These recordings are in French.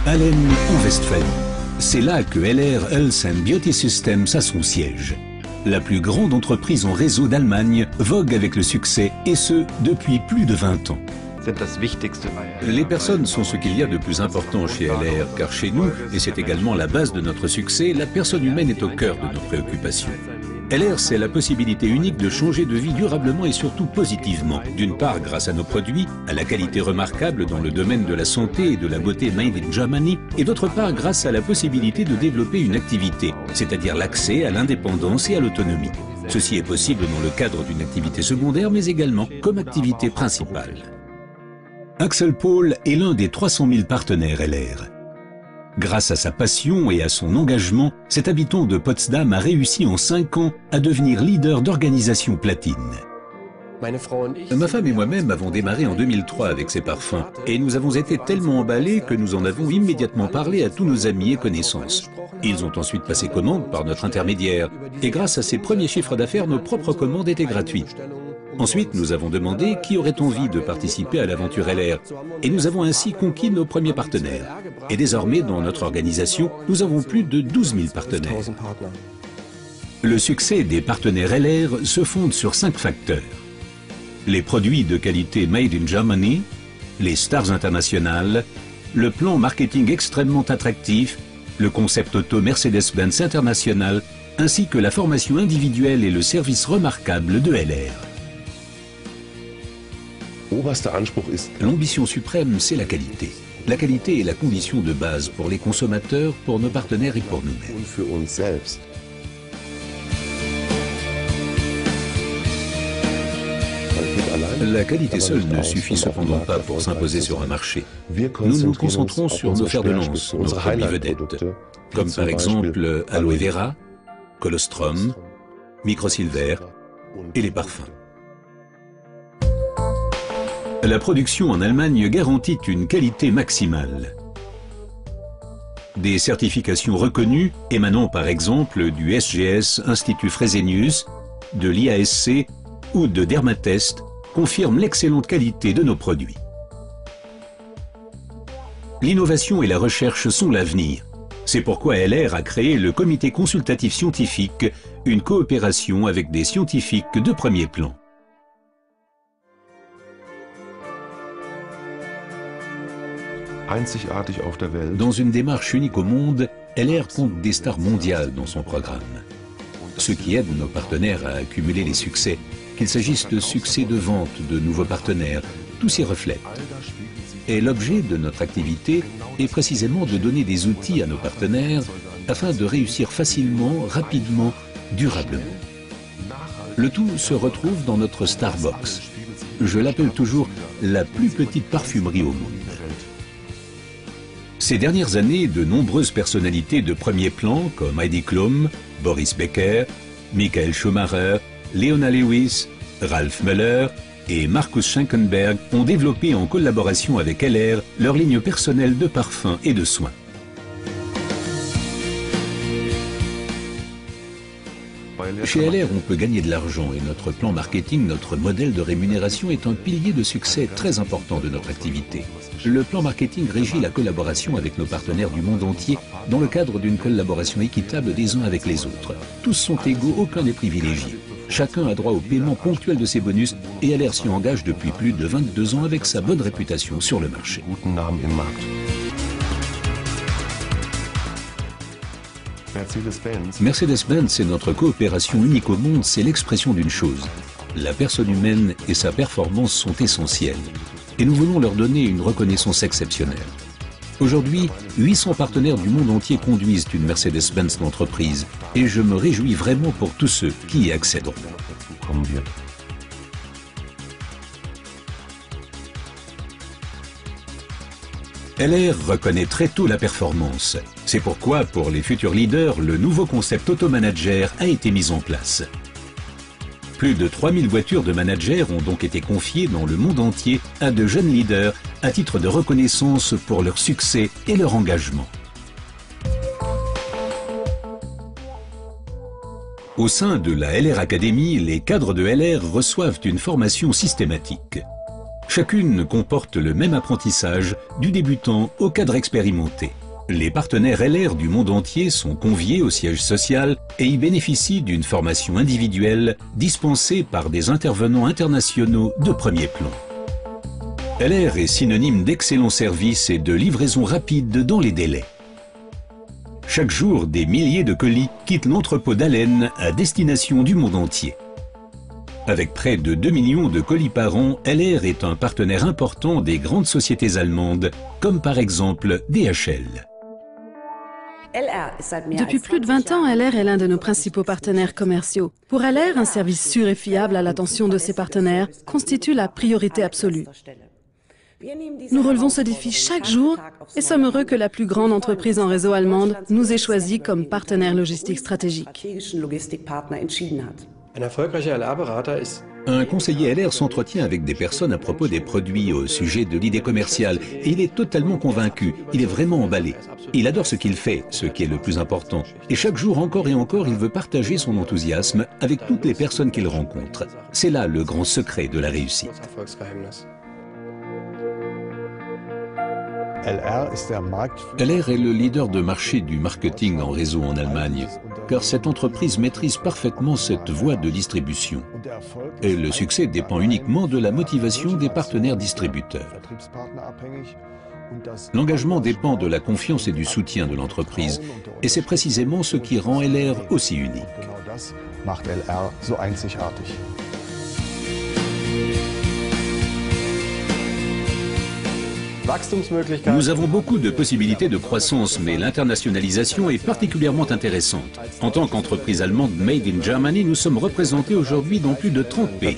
Allen en Westphalie. C'est là que LR Health and Beauty Systems a son siège. La plus grande entreprise en réseau d'Allemagne vogue avec le succès, et ce, depuis plus de 20 ans. Les personnes sont ce qu'il y a de plus important chez LR, car chez nous, et c'est également la base de notre succès, la personne humaine est au cœur de nos préoccupations. LR, c'est la possibilité unique de changer de vie durablement et surtout positivement. D'une part, grâce à nos produits, à la qualité remarquable dans le domaine de la santé et de la beauté made in Germany, et d'autre part, grâce à la possibilité de développer une activité, c'est-à-dire l'accès à l'indépendance et à l'autonomie. Ceci est possible dans le cadre d'une activité secondaire, mais également comme activité principale. Axel Paul est l'un des 300 000 partenaires LR. Grâce à sa passion et à son engagement, cet habitant de Potsdam a réussi en 5 ans à devenir leader d'organisation platine. Ma femme et moi-même avons démarré en 2003 avec ces parfums et nous avons été tellement emballés que nous en avons immédiatement parlé à tous nos amis et connaissances. Ils ont ensuite passé commande par notre intermédiaire et grâce à ces premiers chiffres d'affaires, nos propres commandes étaient gratuites. Ensuite, nous avons demandé qui aurait envie de participer à l'aventure LR et nous avons ainsi conquis nos premiers partenaires. Et désormais, dans notre organisation, nous avons plus de 12 000 partenaires. Le succès des partenaires LR se fonde sur 5 facteurs. Les produits de qualité Made in Germany, les stars internationales, le plan marketing extrêmement attractif, le concept auto Mercedes-Benz International, ainsi que la formation individuelle et le service remarquable de LR. L'ambition suprême, c'est la qualité. La qualité est la condition de base pour les consommateurs, pour nos partenaires et pour nous-mêmes. La qualité seule ne suffit cependant pas pour s'imposer sur un marché. Nous nous concentrons sur nos fers de lance, nos produits vedettes, comme par exemple Aloe Vera, Colostrum, Microsilver et les parfums. La production en Allemagne garantit une qualité maximale. Des certifications reconnues émanant par exemple du SGS Institut Fresenius, de l'IASC ou de Dermatest confirment l'excellente qualité de nos produits. L'innovation et la recherche sont l'avenir. C'est pourquoi LR a créé le Comité consultatif scientifique, une coopération avec des scientifiques de premier plan. Dans une démarche unique au monde, LR compte des stars mondiales dans son programme. Ce qui aide nos partenaires à accumuler les succès, qu'il s'agisse de succès de vente, de nouveaux partenaires, tout s'y reflète. Et l'objet de notre activité est précisément de donner des outils à nos partenaires afin de réussir facilement, rapidement, durablement. Le tout se retrouve dans notre Starbox. Je l'appelle toujours la plus petite parfumerie au monde. Ces dernières années, de nombreuses personnalités de premier plan comme Heidi Klum, Boris Becker, Michael Schumacher, Leona Lewis, Ralph Müller et Markus Schenkenberg ont développé en collaboration avec LR leur ligne personnelle de parfums et de soins. Chez LR, on peut gagner de l'argent et notre plan marketing, notre modèle de rémunération est un pilier de succès très important de notre activité. Le plan marketing régit la collaboration avec nos partenaires du monde entier dans le cadre d'une collaboration équitable des uns avec les autres. Tous sont égaux, aucun n'est privilégié. Chacun a droit au paiement ponctuel de ses bonus et LR s'y engage depuis plus de 22 ans avec sa bonne réputation sur le marché. Mercedes-Benz est notre coopération unique au monde, c'est l'expression d'une chose. La personne humaine et sa performance sont essentielles. Et nous voulons leur donner une reconnaissance exceptionnelle. Aujourd'hui, 800 partenaires du monde entier conduisent une Mercedes-Benz d'entreprise et je me réjouis vraiment pour tous ceux qui y accéderont. LR reconnaît très tôt la performance. C'est pourquoi, pour les futurs leaders, le nouveau concept Automanager a été mis en place. Plus de 3000 voitures de managers ont donc été confiées dans le monde entier à de jeunes leaders à titre de reconnaissance pour leur succès et leur engagement. Au sein de la LR Academy, les cadres de LR reçoivent une formation systématique. Chacune comporte le même apprentissage, du débutant au cadre expérimenté. Les partenaires LR du monde entier sont conviés au siège social et y bénéficient d'une formation individuelle dispensée par des intervenants internationaux de premier plan. LR est synonyme d'excellent service et de livraison rapide dans les délais. Chaque jour, des milliers de colis quittent l'entrepôt d'Allen à destination du monde entier. Avec près de 2 millions de colis par an, LR est un partenaire important des grandes sociétés allemandes, comme par exemple DHL. Depuis plus de 20 ans, LR est l'un de nos principaux partenaires commerciaux. Pour LR, un service sûr et fiable à l'attention de ses partenaires constitue la priorité absolue. Nous relevons ce défi chaque jour et sommes heureux que la plus grande entreprise en réseau allemande nous ait choisis comme partenaire logistique stratégique. Un conseiller LR s'entretient avec des personnes à propos des produits au sujet de l'idée commerciale et il est totalement convaincu, il est vraiment emballé. Il adore ce qu'il fait, ce qui est le plus important. Et chaque jour, encore et encore, il veut partager son enthousiasme avec toutes les personnes qu'il rencontre. C'est là le grand secret de la réussite. LR est le leader de marché du marketing en réseau en Allemagne, car cette entreprise maîtrise parfaitement cette voie de distribution. Et le succès dépend uniquement de la motivation des partenaires distributeurs. L'engagement dépend de la confiance et du soutien de l'entreprise, et c'est précisément ce qui rend LR aussi unique. Nous avons beaucoup de possibilités de croissance, mais l'internationalisation est particulièrement intéressante. En tant qu'entreprise allemande Made in Germany, nous sommes représentés aujourd'hui dans plus de 30 pays.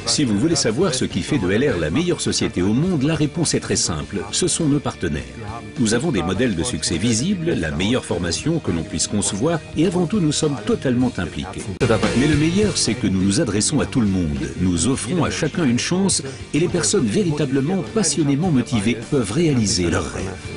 Si vous voulez savoir ce qui fait de LR la meilleure société au monde, la réponse est très simple, ce sont nos partenaires. Nous avons des modèles de succès visibles, la meilleure formation que l'on puisse concevoir et avant tout nous sommes totalement impliqués. Mais le meilleur, c'est que nous nous adressons à tout le monde, nous offrons à chacun une chance et les personnes véritablement passionnément motivées peuvent réaliser leurs rêves.